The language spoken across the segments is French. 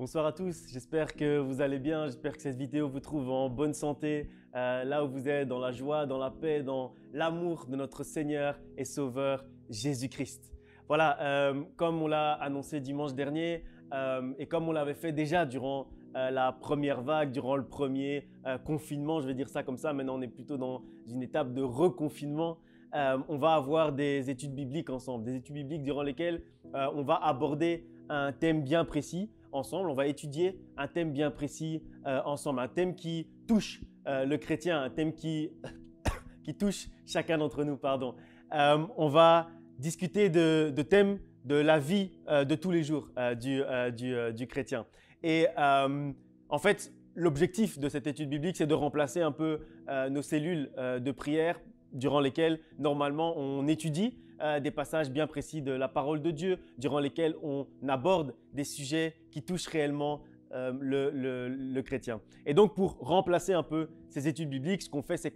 Bonsoir à tous, j'espère que vous allez bien, j'espère que cette vidéo vous trouve en bonne santé, là où vous êtes, dans la joie, dans la paix, dans l'amour de notre Seigneur et Sauveur Jésus-Christ. Voilà, comme on l'a annoncé dimanche dernier et comme on l'avait fait déjà durant la première vague, durant le premier confinement, je vais dire ça comme ça, maintenant on est plutôt dans une étape de reconfinement. On va avoir des études bibliques ensemble, des études bibliques durant lesquelles on va aborder un thème bien précis ensemble. On va étudier un thème bien précis ensemble, un thème qui touche le chrétien, un thème qui touche chacun d'entre nous. On va discuter de thèmes de la vie de tous les jours du chrétien. Et en fait, l'objectif de cette étude biblique, c'est de remplacer un peu nos cellules de prière durant lesquelles, normalement, on étudie des passages bien précis de la parole de Dieu, durant lesquels on aborde des sujets qui touchent réellement le chrétien. Et donc, pour remplacer un peu ces études bibliques, ce qu'on fait, c'est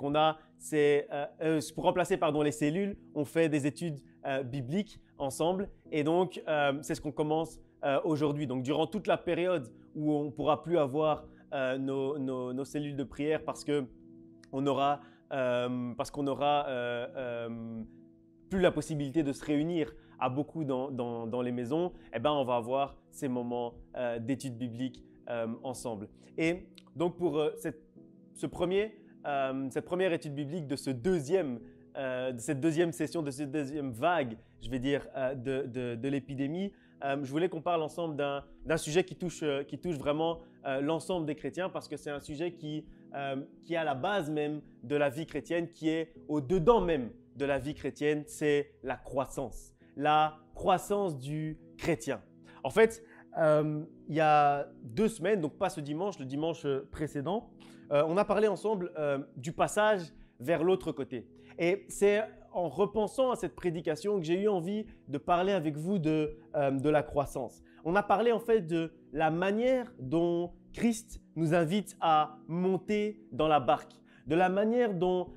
pour remplacer les cellules, on fait des études bibliques ensemble. Et donc, c'est ce qu'on commence aujourd'hui. Donc, durant toute la période où on ne pourra plus avoir nos cellules de prière parce qu'on aura plus la possibilité de se réunir à beaucoup dans les maisons, on va avoir ces moments d'études bibliques ensemble. Et donc pour cette première étude biblique de cette deuxième session, de cette deuxième vague, je vais dire, de l'épidémie, je voulais qu'on parle ensemble d'un sujet qui touche vraiment l'ensemble des chrétiens, parce que c'est un sujet qui est à la base même de la vie chrétienne, qui est au-dedans même de la vie chrétienne, c'est la croissance du chrétien. En fait, il y a 2 semaines, donc pas ce dimanche, le dimanche précédent, on a parlé ensemble du passage vers l'autre côté. Et c'est en repensant à cette prédication que j'ai eu envie de parler avec vous de la croissance. On a parlé en fait de la manière dont Christ nous invite à monter dans la barque, de la manière dont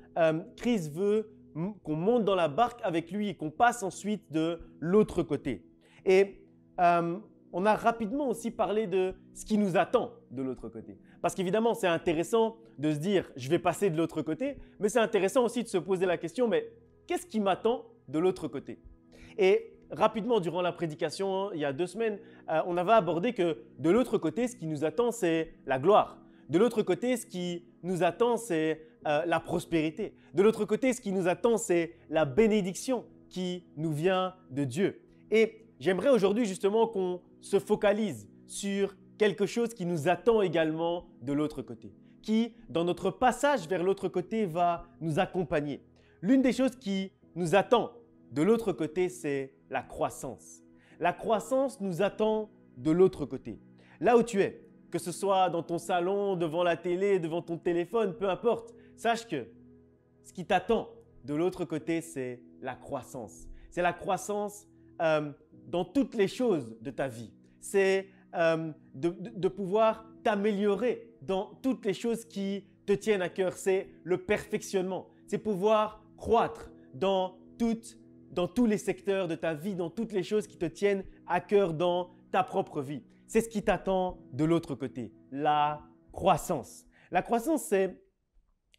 Christ veut qu'on monte dans la barque avec lui et qu'on passe ensuite de l'autre côté. Et on a rapidement aussi parlé de ce qui nous attend de l'autre côté. Parce qu'évidemment, c'est intéressant de se dire « je vais passer de l'autre côté », mais c'est intéressant aussi de se poser la question « mais qu'est-ce qui m'attend de l'autre côté ?» Et rapidement, durant la prédication, il y a 2 semaines, on avait abordé que de l'autre côté, ce qui nous attend, c'est la gloire. De l'autre côté, ce qui nous attend, c'est la prospérité. De l'autre côté, ce qui nous attend, c'est la bénédiction qui nous vient de Dieu. Et j'aimerais aujourd'hui justement qu'on se focalise sur quelque chose qui nous attend également de l'autre côté, qui, dans notre passage vers l'autre côté, va nous accompagner. L'une des choses qui nous attend de l'autre côté, c'est la croissance. La croissance nous attend de l'autre côté. Là où tu es, que ce soit dans ton salon, devant la télé, devant ton téléphone, peu importe, sache que ce qui t'attend de l'autre côté, c'est la croissance. C'est la croissance dans toutes les choses de ta vie. C'est de pouvoir t'améliorer dans toutes les choses qui te tiennent à cœur. C'est le perfectionnement. C'est pouvoir croître dans tous les secteurs de ta vie, dans toutes les choses qui te tiennent à cœur dans ta propre vie. C'est ce qui t'attend de l'autre côté, la croissance. La croissance, c'est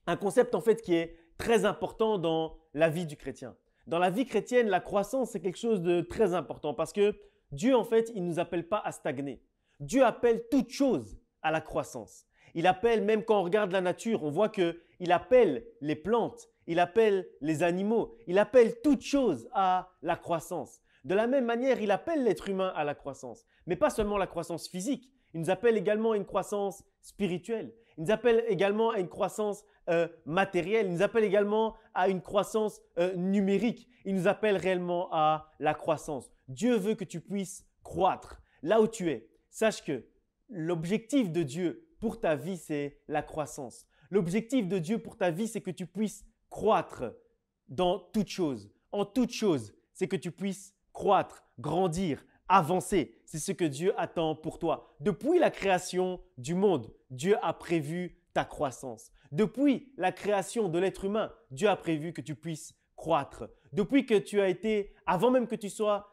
un concept en fait qui est très important dans la vie du chrétien. Dans la vie chrétienne, la croissance, c'est quelque chose de très important parce que Dieu, en fait, il ne nous appelle pas à stagner. Dieu appelle toute chose à la croissance. Il appelle, même quand on regarde la nature, on voit qu'il appelle les plantes, il appelle les animaux, il appelle toute chose à la croissance. De la même manière, il appelle l'être humain à la croissance. Mais pas seulement la croissance physique, il nous appelle également à une croissance spirituelle. Il nous appelle également à une croissance matérielle. Il nous appelle également à une croissance numérique. Il nous appelle réellement à la croissance. Dieu veut que tu puisses croître là où tu es. Sache que l'objectif de Dieu pour ta vie, c'est la croissance. L'objectif de Dieu pour ta vie, c'est que tu puisses croître dans toute chose. En toute chose, c'est que tu puisses croître, grandir, avancer. C'est ce que Dieu attend pour toi. Depuis la création du monde, Dieu a prévu ta croissance. Depuis la création de l'être humain, Dieu a prévu que tu puisses croître. Depuis que tu as été, avant même que tu sois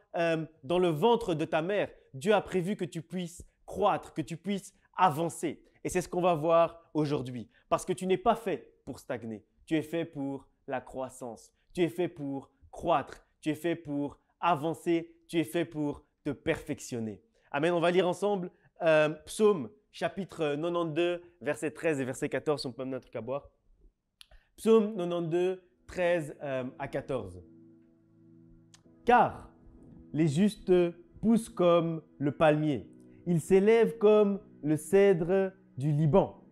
dans le ventre de ta mère, Dieu a prévu que tu puisses croître, que tu puisses avancer. Et c'est ce qu'on va voir aujourd'hui. Parce que tu n'es pas fait pour stagner. Tu es fait pour la croissance. Tu es fait pour croître. Tu es fait pour avancer. Tu es fait pour te perfectionner. Amen. On va lire ensemble Psaume chapitre 92, versets 13 et verset 14. On peut amener un truc à boire. Psaume 92, 13 à 14. Car les justes poussent comme le palmier. Ils s'élèvent comme le cèdre du Liban.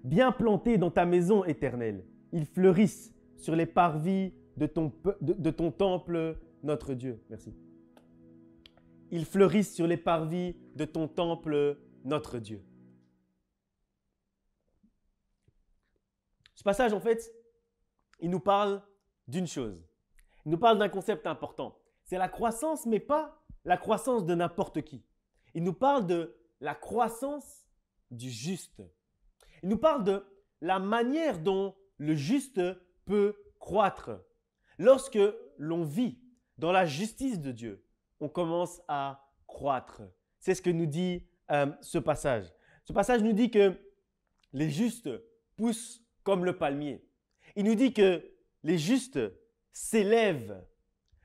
Bien plantés dans ta maison éternelle, ils fleurissent sur les parvis de ton temple, notre Dieu. Merci. Ils fleurissent sur les parvis de ton temple, notre Dieu. Ce passage, en fait, il nous parle d'une chose. Il nous parle d'un concept important. C'est la croissance, mais pas la croissance de n'importe qui. Il nous parle de la croissance du juste. Il nous parle de la manière dont le juste peut croître. Lorsque l'on vit dans la justice de Dieu, on commence à croître. C'est ce que nous dit ce passage. Ce passage nous dit que les justes poussent comme le palmier. Il nous dit que les justes s'élèvent.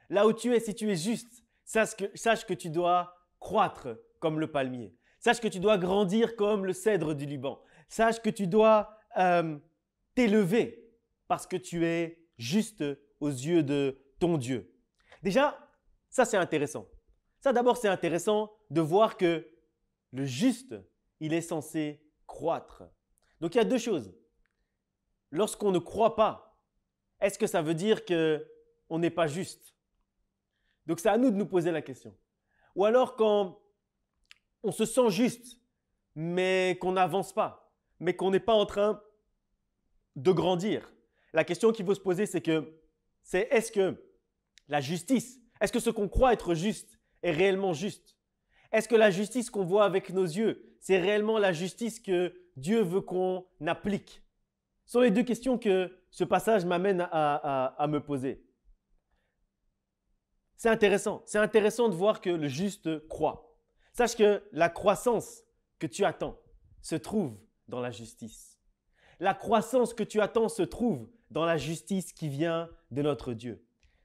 Là où tu es, si tu es juste, sache que tu dois croître comme le palmier. Sache que tu dois grandir comme le cèdre du Liban. Sache que tu dois t'élever parce que tu es juste aux yeux de ton Dieu. Déjà, ça c'est intéressant. Ça d'abord c'est intéressant de voir que le juste, il est censé croître. Donc il y a deux choses. Lorsqu'on ne croit pas, est-ce que ça veut dire qu'on n'est pas juste? Donc c'est à nous de nous poser la question. Ou alors quand on se sent juste, mais qu'on n'avance pas, mais qu'on n'est pas en train de grandir. La question qu'il faut se poser, c'est est-ce que la justice, est-ce que ce qu'on croit être juste est réellement juste? Est-ce que la justice qu'on voit avec nos yeux, c'est réellement la justice que Dieu veut qu'on applique? Ce sont les deux questions que ce passage m'amène à me poser. C'est intéressant de voir que le juste croit. Sache que la croissance que tu attends se trouve dans la justice. La croissance que tu attends se trouve dans la justice qui vient de notre Dieu.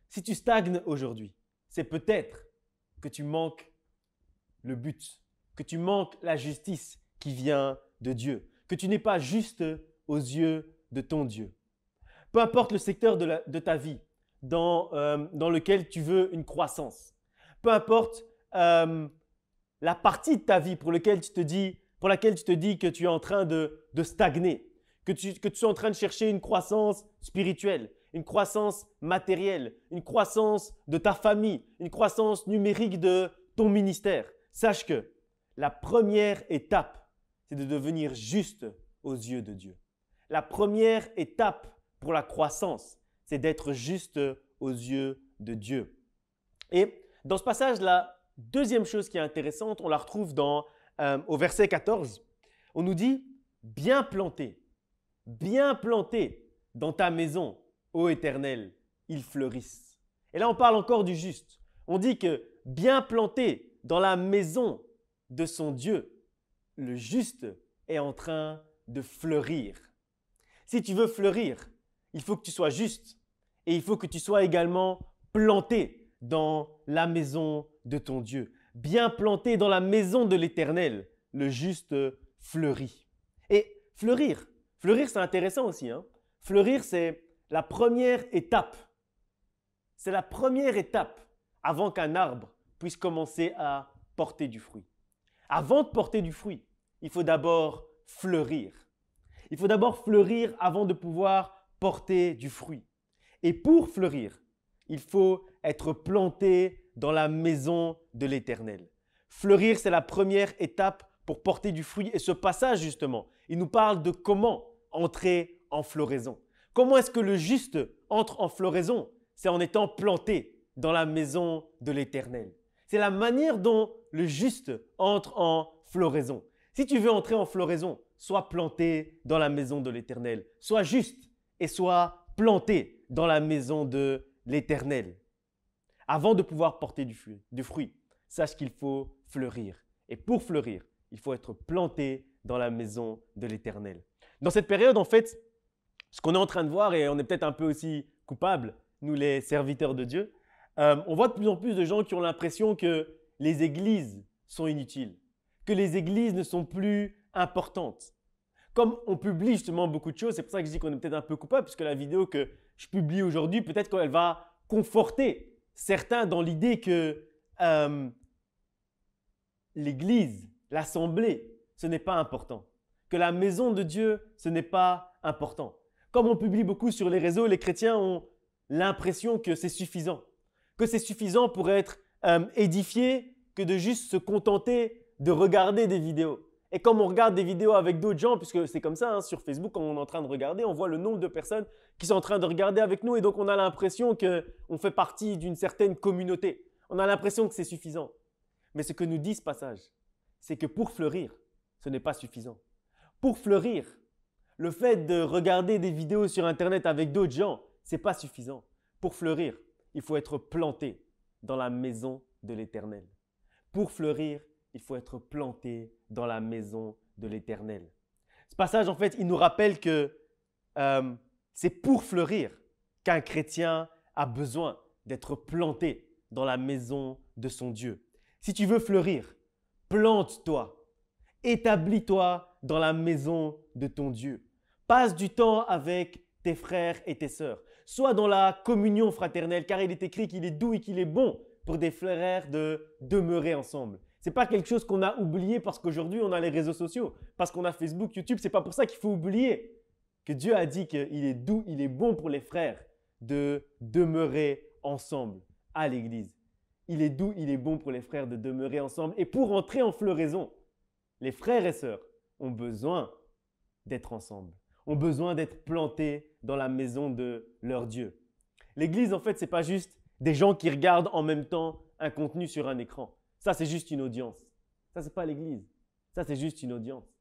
Si tu stagnes aujourd'hui, c'est peut-être que tu manques le but, que tu manques la justice qui vient de Dieu, que tu n'es pas juste aux yeux de ton Dieu. Peu importe le secteur de ta vie dans lequel tu veux une croissance, peu importe la partie de ta vie pour laquelle tu te dis que tu es en train de stagner, que tu es en train de chercher une croissance spirituelle, une croissance matérielle, une croissance de ta famille, une croissance numérique de ton ministère. Sache que la première étape, c'est de devenir juste aux yeux de Dieu. La première étape pour la croissance, c'est d'être juste aux yeux de Dieu. Et dans ce passage, la deuxième chose qui est intéressante, on la retrouve au verset 14. On nous dit « Bien planté dans ta maison, ô Éternel, ils fleurissent. » Et là, on parle encore du juste. On dit que bien planté dans la maison de son Dieu, le juste est en train de fleurir. Si tu veux fleurir, il faut que tu sois juste et il faut que tu sois également planté dans la maison de ton Dieu. Bien planté dans la maison de l'Éternel, le juste fleurit. Et fleurir c'est intéressant aussi. Fleurir, c'est la première étape. C'est la première étape avant qu'un arbre puisse commencer à porter du fruit. Avant de porter du fruit, il faut d'abord fleurir. Il faut d'abord fleurir avant de pouvoir porter du fruit. Et pour fleurir, il faut être planté dans la maison de l'Éternel. Fleurir, c'est la première étape pour porter du fruit. Et ce passage, justement, il nous parle de comment entrer en floraison. Comment est-ce que le juste entre en floraison? C'est en étant planté dans la maison de l'Éternel. C'est la manière dont le juste entre en floraison. Si tu veux entrer en floraison, sois planté dans la maison de l'Éternel. Sois juste et sois planté dans la maison de l'Éternel. Avant de pouvoir porter du fruit, sache qu'il faut fleurir. Et pour fleurir, il faut être planté dans la maison de l'Éternel. Dans cette période, en fait, ce qu'on est en train de voir, et on est peut-être un peu aussi coupables, nous les serviteurs de Dieu, on voit de plus en plus de gens qui ont l'impression que les églises sont inutiles, que les églises ne sont plus importantes. Comme on publie justement beaucoup de choses, c'est pour ça que je dis qu'on est peut-être un peu coupable, puisque la vidéo que je publie aujourd'hui, peut-être qu'elle va conforter certains dans l'idée que l'église, l'assemblée, ce n'est pas important. Que la maison de Dieu, ce n'est pas important. Comme on publie beaucoup sur les réseaux, les chrétiens ont l'impression que c'est suffisant. Que c'est suffisant pour être édifié, que de juste se contenter de regarder des vidéos. Et comme on regarde des vidéos avec d'autres gens, puisque c'est comme ça, hein, sur Facebook, quand on est en train de regarder, on voit le nombre de personnes qui sont en train de regarder avec nous et donc on a l'impression qu'on fait partie d'une certaine communauté. On a l'impression que c'est suffisant. Mais ce que nous dit ce passage, c'est que pour fleurir, ce n'est pas suffisant. Pour fleurir, le fait de regarder des vidéos sur Internet avec d'autres gens, ce n'est pas suffisant. Pour fleurir, il faut être planté dans la maison de l'Éternel. Pour fleurir, il faut être planté dans la maison de l'Éternel. Ce passage, en fait, il nous rappelle que c'est pour fleurir qu'un chrétien a besoin d'être planté dans la maison de son Dieu. Si tu veux fleurir, plante-toi, établis-toi dans la maison de ton Dieu. Passe du temps avec tes frères et tes sœurs. Sois dans la communion fraternelle, car il est écrit qu'il est doux et qu'il est bon pour des frères de demeurer ensemble. Ce n'est pas quelque chose qu'on a oublié parce qu'aujourd'hui on a les réseaux sociaux, parce qu'on a Facebook, YouTube. Ce n'est pas pour ça qu'il faut oublier que Dieu a dit qu'il est doux, il est bon pour les frères de demeurer ensemble à l'église. Il est doux, il est bon pour les frères de demeurer ensemble. Et pour entrer en floraison, les frères et sœurs ont besoin d'être ensemble, ont besoin d'être plantés dans la maison de leur Dieu. L'église, en fait, ce n'est pas juste des gens qui regardent en même temps un contenu sur un écran. Ça, c'est juste une audience. Ça, ce n'est pas l'église. Ça, c'est juste une audience.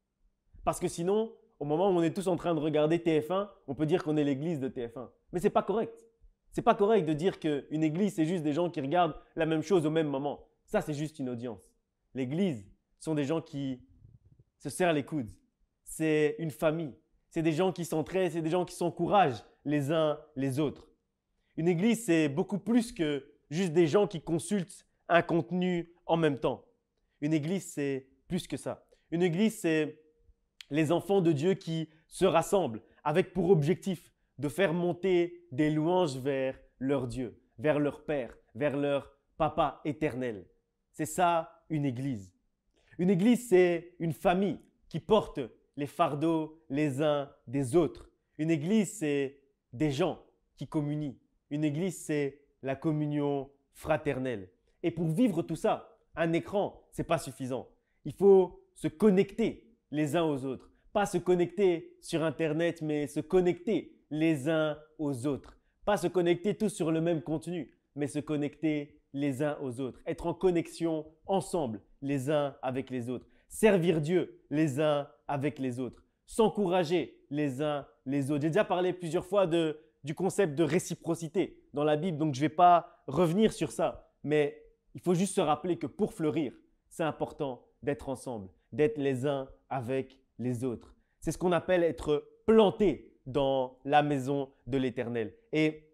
Parce que sinon, au moment où on est tous en train de regarder TF1, on peut dire qu'on est l'église de TF1. Mais ce n'est pas correct. Ce n'est pas correct de dire qu'une église, c'est juste des gens qui regardent la même chose au même moment. Ça, c'est juste une audience. L'église sont des gens qui se serrent les coudes. C'est une famille. C'est des gens qui s'entraident, c'est des gens qui s'encouragent les uns les autres. Une église, c'est beaucoup plus que juste des gens qui consultent un contenu en même temps. Une église, c'est plus que ça. Une église, c'est les enfants de Dieu qui se rassemblent avec pour objectif de faire monter des louanges vers leur Dieu, vers leur Père, vers leur Papa éternel. C'est ça une église. Une église, c'est une famille qui porte les fardeaux les uns des autres. Une église, c'est des gens qui communient. Une église, c'est la communion fraternelle. Et pour vivre tout ça, un écran, ce n'est pas suffisant. Il faut se connecter les uns aux autres. Pas se connecter sur Internet, mais se connecter les uns aux autres. Pas se connecter tous sur le même contenu, mais se connecter les uns aux autres. Être en connexion ensemble, les uns avec les autres. Servir Dieu les uns avec les autres. S'encourager les uns les autres. J'ai déjà parlé plusieurs fois du concept de réciprocité dans la Bible, donc je ne vais pas revenir sur ça. Mais il faut juste se rappeler que pour fleurir, c'est important d'être ensemble, d'être les uns avec les autres. C'est ce qu'on appelle être planté dans la maison de l'Éternel. Et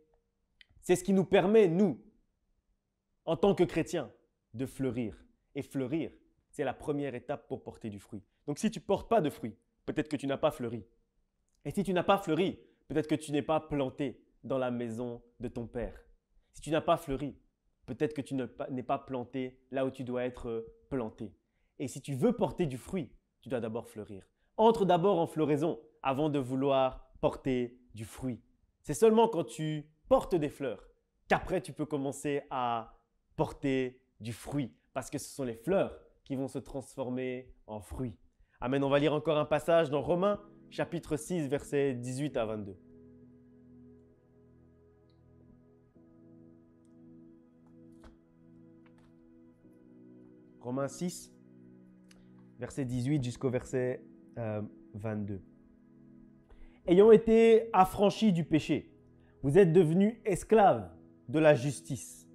c'est ce qui nous permet, nous, en tant que chrétiens, de fleurir. Et fleurir, c'est la première étape pour porter du fruit. Donc si tu ne portes pas de fruit, peut-être que tu n'as pas fleuri. Et si tu n'as pas fleuri, peut-être que tu n'es pas planté dans la maison de ton Père. Si tu n'as pas fleuri, peut-être que tu n'es pas planté là où tu dois être planté. Et si tu veux porter du fruit, tu dois d'abord fleurir. Entre d'abord en floraison avant de vouloir porter du fruit. C'est seulement quand tu portes des fleurs qu'après tu peux commencer à porter du fruit. Parce que ce sont les fleurs qui vont se transformer en fruits. Amen. On va lire encore un passage dans Romains chapitre 6, versets 18 à 22. Romains 6, verset 18 jusqu'au verset 22. Ayant été affranchis du péché, vous êtes devenus esclaves de la justice.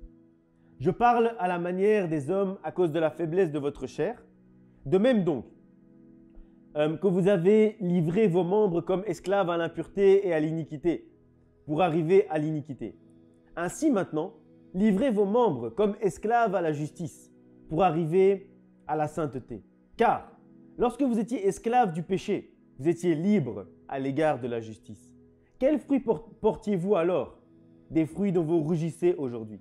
Je parle à la manière des hommes à cause de la faiblesse de votre chair, De même donc, que vous avez livré vos membres comme esclaves à l'impureté et à l'iniquité, pour arriver à l'iniquité. Ainsi maintenant, livrez vos membres comme esclaves à la justice, pour arriver à la sainteté. Car, lorsque vous étiez esclaves du péché, vous étiez libres à l'égard de la justice. Quels fruits portiez-vous alors? Des fruits dont vous rougissez aujourd'hui.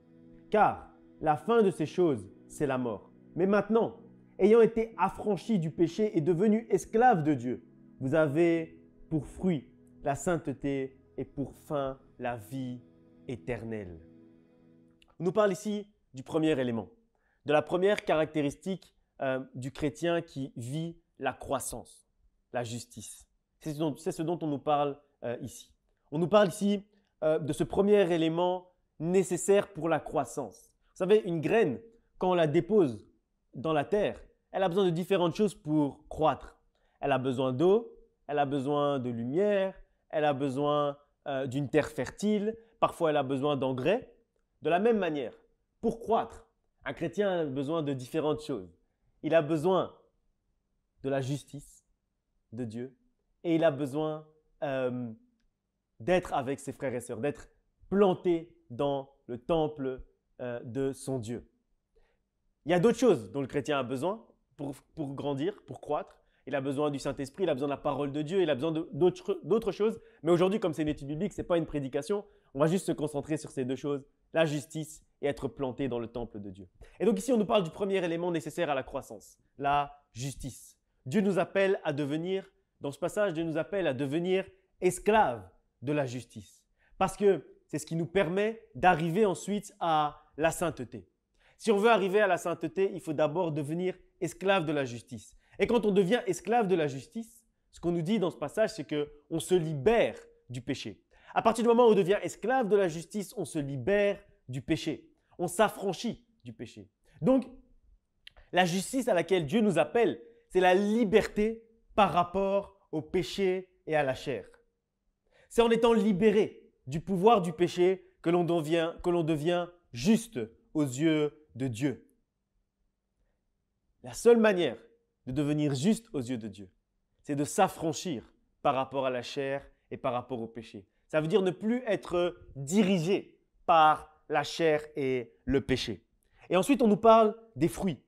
Car la fin de ces choses, c'est la mort. Mais maintenant, ayant été affranchis du péché et devenus esclaves de Dieu, vous avez pour fruit la sainteté et pour fin la vie éternelle. On nous parle ici du premier élément, de la première caractéristique du chrétien qui vit la croissance, la justice. C'est ce dont on nous parle ici. On nous parle ici de ce premier élément nécessaire pour la croissance. Vous savez, une graine, quand on la dépose dans la terre, elle a besoin de différentes choses pour croître. Elle a besoin d'eau, elle a besoin de lumière, elle a besoin d'une terre fertile, parfois elle a besoin d'engrais. De la même manière, pour croître, un chrétien a besoin de différentes choses. Il a besoin de la justice de Dieu et il a besoin d'être avec ses frères et sœurs, d'être planté dans le temple de son Dieu. Il y a d'autres choses dont le chrétien a besoin pour grandir, pour croître. Il a besoin du Saint-Esprit, il a besoin de la parole de Dieu, il a besoin d'autres choses. Mais aujourd'hui, comme c'est une étude biblique, ce n'est pas une prédication, on va juste se concentrer sur ces deux choses, la justice et être planté dans le temple de Dieu. Et donc ici, on nous parle du premier élément nécessaire à la croissance, la justice. Dieu nous appelle à devenir, dans ce passage, Dieu nous appelle à devenir esclaves de la justice. Parce que c'est ce qui nous permet d'arriver ensuite à la sainteté. Si on veut arriver à la sainteté, il faut d'abord devenir esclave de la justice. Et quand on devient esclave de la justice, ce qu'on nous dit dans ce passage, c'est qu'on se libère du péché. À partir du moment où on devient esclave de la justice, on se libère du péché. On s'affranchit du péché. Donc, la justice à laquelle Dieu nous appelle, c'est la liberté par rapport au péché et à la chair. C'est en étant libéré du pouvoir du péché que l'on devient juste aux yeux de Dieu. La seule manière de devenir juste aux yeux de Dieu, c'est de s'affranchir par rapport à la chair et par rapport au péché. Ça veut dire ne plus être dirigé par la chair et le péché. Et ensuite, on nous parle des fruits,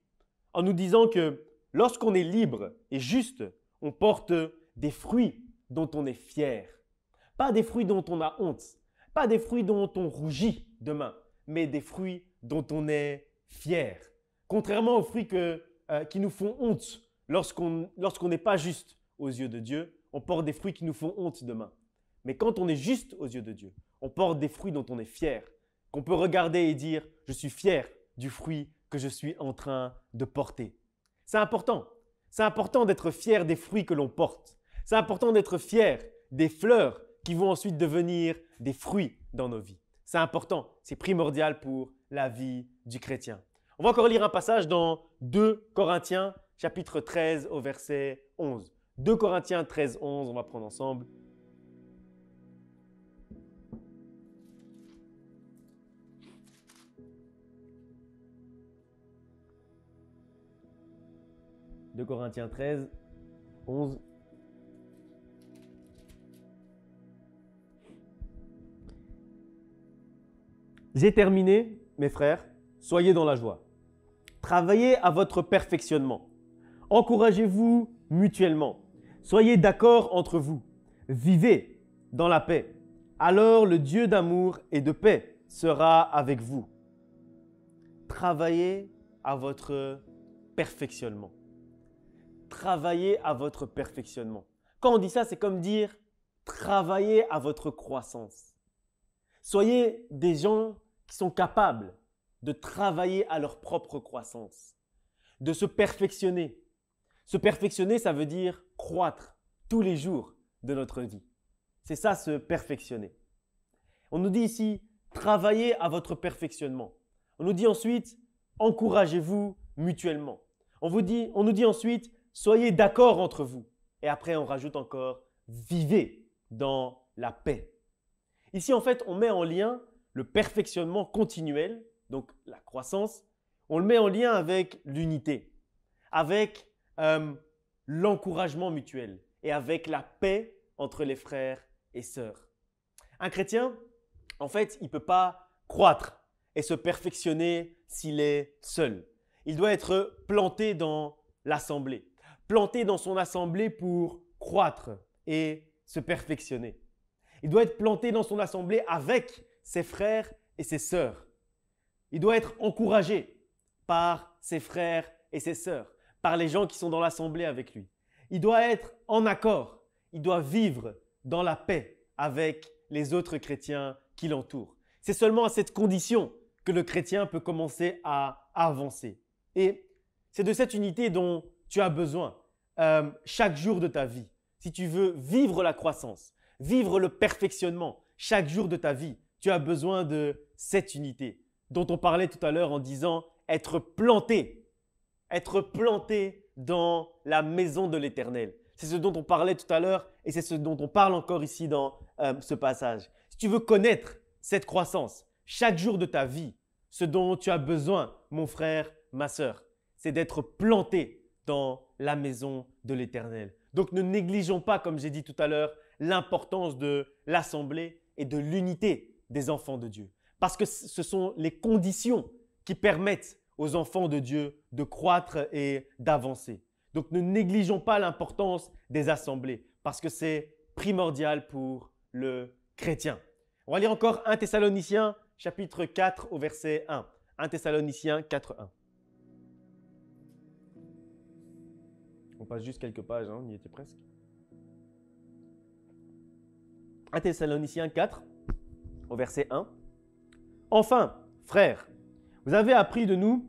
en nous disant que lorsqu'on est libre et juste, on porte des fruits dont on est fier. Pas des fruits dont on a honte, pas des fruits dont on rougit demain, mais des fruits dont on est fier. Contrairement aux fruits qui nous font honte lorsqu'on n'est pas juste aux yeux de Dieu, on porte des fruits qui nous font honte demain. Mais quand on est juste aux yeux de Dieu, on porte des fruits dont on est fier, qu'on peut regarder et dire « je suis fier du fruit que je suis en train de porter ». C'est important. C'est important d'être fier des fruits que l'on porte. C'est important d'être fier des fleurs qui vont ensuite devenir des fruits dans nos vies. C'est important, c'est primordial pour la vie du chrétien. On va encore lire un passage dans 2 Corinthiens, chapitre 13 au verset 11. 2 Corinthiens 13, 11, on va prendre ensemble. « 2 Corinthiens 13, 11. J'ai terminé, mes frères, soyez dans la joie. Travaillez à votre perfectionnement. Encouragez-vous mutuellement. Soyez d'accord entre vous. Vivez dans la paix. Alors le Dieu d'amour et de paix sera avec vous. Travaillez à votre perfectionnement. Travaillez à votre perfectionnement. Quand on dit ça, c'est comme dire travaillez à votre croissance. Soyez des gens qui sont capables de travailler à leur propre croissance, de se perfectionner. Se perfectionner, ça veut dire croître tous les jours de notre vie. C'est ça, se perfectionner. On nous dit ici, travaillez à votre perfectionnement. On nous dit ensuite, encouragez-vous mutuellement. On nous dit ensuite, soyez d'accord entre vous. Et après, on rajoute encore, vivez dans la paix. Ici, en fait, on met en lien le perfectionnement continuel, donc la croissance, on le met en lien avec l'unité, avec euh, l'encouragement mutuel et avec la paix entre les frères et sœurs. Un chrétien, en fait, il ne peut pas croître et se perfectionner s'il est seul. Il doit être planté dans l'assemblée, planté dans son assemblée pour croître et se perfectionner. Il doit être planté dans son assemblée avec ses frères et ses sœurs. Il doit être encouragé par ses frères et ses sœurs, par les gens qui sont dans l'assemblée avec lui. Il doit être en accord. Il doit vivre dans la paix avec les autres chrétiens qui l'entourent. C'est seulement à cette condition que le chrétien peut commencer à avancer. Et c'est de cette unité dont tu as besoin chaque jour de ta vie. Si tu veux vivre la croissance, vivre le perfectionnement chaque jour de ta vie, tu as besoin de cette unité dont on parlait tout à l'heure en disant être planté dans la maison de l'Éternel. C'est ce dont on parlait tout à l'heure et c'est ce dont on parle encore ici dans ce passage. Si tu veux connaître cette croissance chaque jour de ta vie, ce dont tu as besoin, mon frère, ma sœur, c'est d'être planté dans la maison de l'Éternel. Donc ne négligeons pas, comme j'ai dit tout à l'heure, l'importance de l'assemblée et de l'unité des enfants de Dieu. Parce que ce sont les conditions qui permettent aux enfants de Dieu de croître et d'avancer. Donc ne négligeons pas l'importance des assemblées parce que c'est primordial pour le chrétien. On va lire encore 1 Thessaloniciens chapitre 4 au verset 1. 1 Thessaloniciens 4, 1. On passe juste quelques pages, on y était presque. 1 Thessaloniciens 4 au verset 1. Enfin, frères, vous avez appris de nous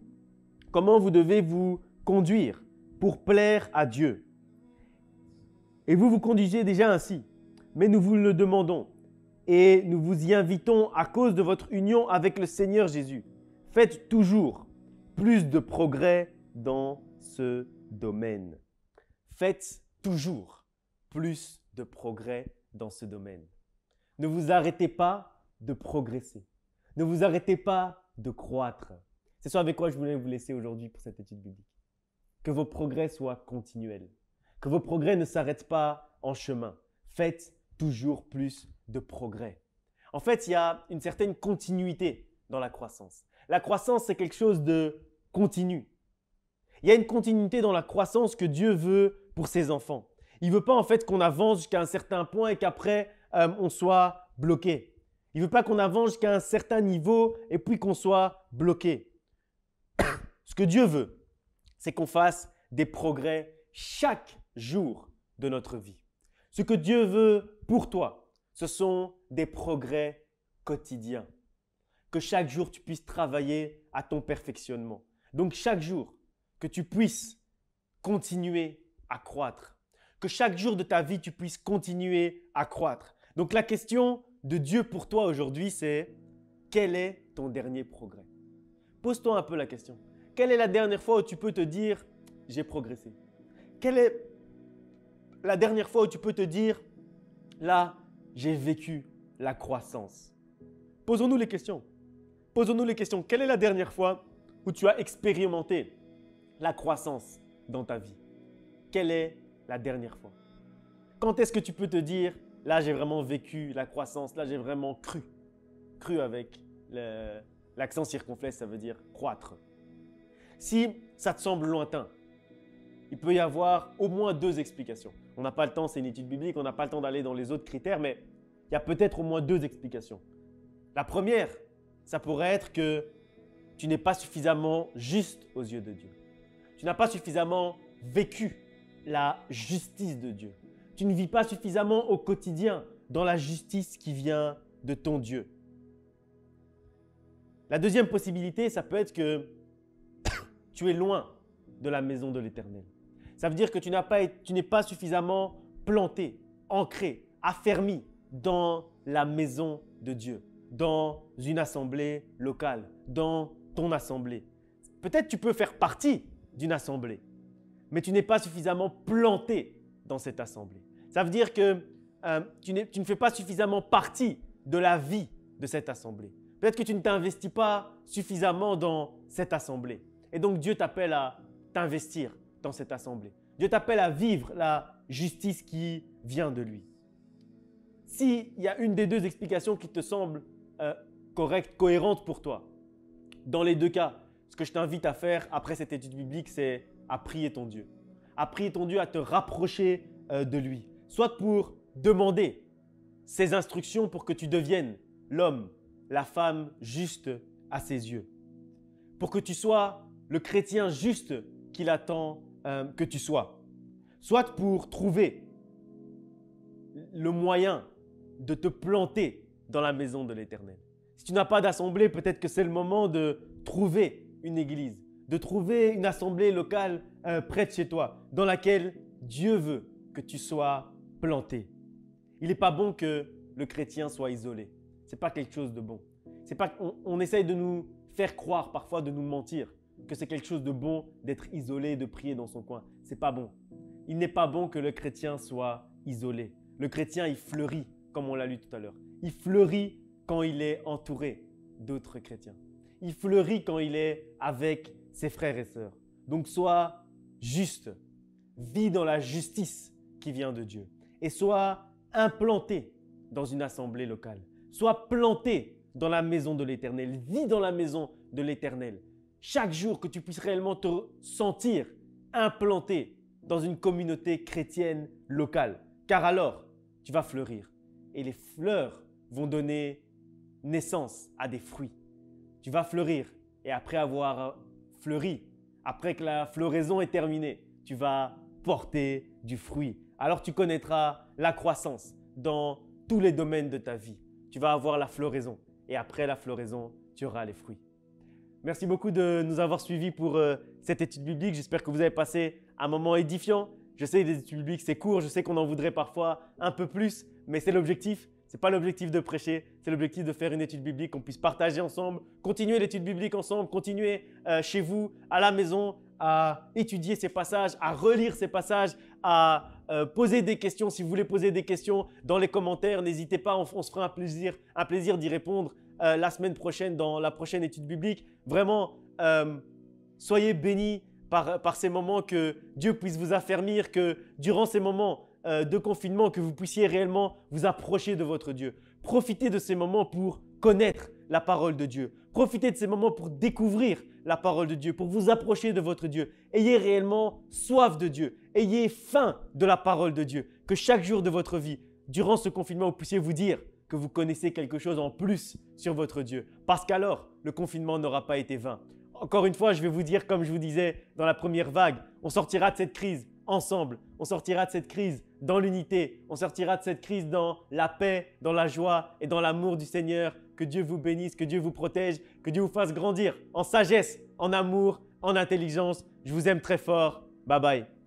comment vous devez vous conduire pour plaire à Dieu. Et vous vous conduisez déjà ainsi, mais nous vous le demandons et nous vous y invitons à cause de votre union avec le Seigneur Jésus. Faites toujours plus de progrès dans ce domaine. Faites toujours plus de progrès dans ce domaine. Ne vous arrêtez pas de progresser. Ne vous arrêtez pas de croître. C'est ce avec quoi je voulais vous laisser aujourd'hui pour cette étude biblique. Que vos progrès soient continuels. Que vos progrès ne s'arrêtent pas en chemin. Faites toujours plus de progrès. En fait, il y a une certaine continuité dans la croissance. La croissance, c'est quelque chose de continu. Il y a une continuité dans la croissance que Dieu veut pour ses enfants. Il ne veut pas en fait qu'on avance jusqu'à un certain point et qu'après, on soit bloqué. Il ne veut pas qu'on avance jusqu'à un certain niveau et puis qu'on soit bloqué. Ce que Dieu veut, c'est qu'on fasse des progrès chaque jour de notre vie. Ce que Dieu veut pour toi, ce sont des progrès quotidiens. Que chaque jour, tu puisses travailler à ton perfectionnement. Donc chaque jour, que tu puisses continuer à croître. Que chaque jour de ta vie, tu puisses continuer à croître. Donc la question de Dieu pour toi aujourd'hui, c'est quel est ton dernier progrès? Pose-toi un peu la question. Quelle est la dernière fois où tu peux te dire « j'ai progressé » ? Quelle est la dernière fois où tu peux te dire « là, j'ai vécu la croissance » ? Posons-nous les questions. Posons-nous les questions. Quelle est la dernière fois où tu as expérimenté la croissance dans ta vie? Quelle est la dernière fois? Quand est-ce que tu peux te dire « là, j'ai vraiment vécu la croissance, là, j'ai vraiment cru ». Cru avec l'accent circonflexe, ça veut dire croître. Si ça te semble lointain, il peut y avoir au moins deux explications. On n'a pas le temps, c'est une étude biblique, on n'a pas le temps d'aller dans les autres critères, mais il y a peut-être au moins deux explications. La première, ça pourrait être que tu n'es pas suffisamment juste aux yeux de Dieu. Tu n'as pas suffisamment vécu la justice de Dieu. Tu ne vis pas suffisamment au quotidien dans la justice qui vient de ton Dieu. La deuxième possibilité, ça peut être que tu es loin de la maison de l'Éternel. Ça veut dire que tu n'es pas suffisamment planté, ancré, affermi dans la maison de Dieu, dans une assemblée locale, dans ton assemblée. Peut-être tu peux faire partie d'une assemblée, mais tu n'es pas suffisamment planté dans cette assemblée. Ça veut dire que tu ne fais pas suffisamment partie de la vie de cette assemblée. Peut-être que tu ne t'investis pas suffisamment dans cette assemblée. Et donc Dieu t'appelle à t'investir dans cette assemblée. Dieu t'appelle à vivre la justice qui vient de lui. S'il y a une des deux explications qui te semble correcte, cohérente pour toi, dans les deux cas, ce que je t'invite à faire après cette étude biblique, c'est à prier ton Dieu. À prier ton Dieu, à te rapprocher de lui. Soit pour demander ses instructions pour que tu deviennes l'homme, la femme juste à ses yeux. Pour que tu sois le chrétien juste qu'il attend que tu sois. Soit pour trouver le moyen de te planter dans la maison de l'Éternel. Si tu n'as pas d'assemblée, peut-être que c'est le moment de trouver une église, de trouver une assemblée locale près de chez toi, dans laquelle Dieu veut que tu sois planté. Il n'est pas bon que le chrétien soit isolé. Ce n'est pas quelque chose de bon. C'est pas on essaye de nous faire croire parfois, de nous mentir, que c'est quelque chose de bon d'être isolé, de prier dans son coin. Ce n'est pas bon. Il n'est pas bon que le chrétien soit isolé. Le chrétien, il fleurit, comme on l'a lu tout à l'heure. Il fleurit quand il est entouré d'autres chrétiens. Il fleurit quand il est avec ses frères et sœurs. Donc sois juste, vis dans la justice qui vient de Dieu et sois implanté dans une assemblée locale. Sois planté dans la maison de l'Éternel, vis dans la maison de l'Éternel. Chaque jour que tu puisses réellement te sentir implanté dans une communauté chrétienne locale, car alors tu vas fleurir et les fleurs vont donner naissance à des fruits. Tu vas fleurir et après avoir fleuri, après que la floraison est terminée, tu vas porter du fruit. Alors tu connaîtras la croissance dans tous les domaines de ta vie. Tu vas avoir la floraison et après la floraison, tu auras les fruits. Merci beaucoup de nous avoir suivis pour cette étude biblique. J'espère que vous avez passé un moment édifiant. Je sais que les études bibliques, c'est court. Je sais qu'on en voudrait parfois un peu plus, mais c'est l'objectif. Ce n'est pas l'objectif de prêcher, c'est l'objectif de faire une étude biblique, qu'on puisse partager ensemble, continuer l'étude biblique ensemble, continuer chez vous, à la maison, à étudier ces passages, à relire ces passages, à poser des questions. Si vous voulez poser des questions dans les commentaires, n'hésitez pas, on se fera un plaisir d'y répondre la semaine prochaine dans la prochaine étude biblique. Vraiment, soyez bénis par ces moments, que Dieu puisse vous affermir, que durant ces moments de confinement, que vous puissiez réellement vous approcher de votre Dieu. Profitez de ces moments pour connaître la parole de Dieu. Profitez de ces moments pour découvrir la parole de Dieu, pour vous approcher de votre Dieu. Ayez réellement soif de Dieu. Ayez faim de la parole de Dieu. Que chaque jour de votre vie, durant ce confinement, vous puissiez vous dire que vous connaissez quelque chose en plus sur votre Dieu. Parce qu'alors, le confinement n'aura pas été vain. Encore une fois, je vais vous dire, comme je vous disais dans la première vague, on sortira de cette crise ensemble. On sortira de cette crise dans l'unité. On sortira de cette crise dans la paix, dans la joie et dans l'amour du Seigneur. Que Dieu vous bénisse, que Dieu vous protège, que Dieu vous fasse grandir en sagesse, en amour, en intelligence. Je vous aime très fort. Bye bye.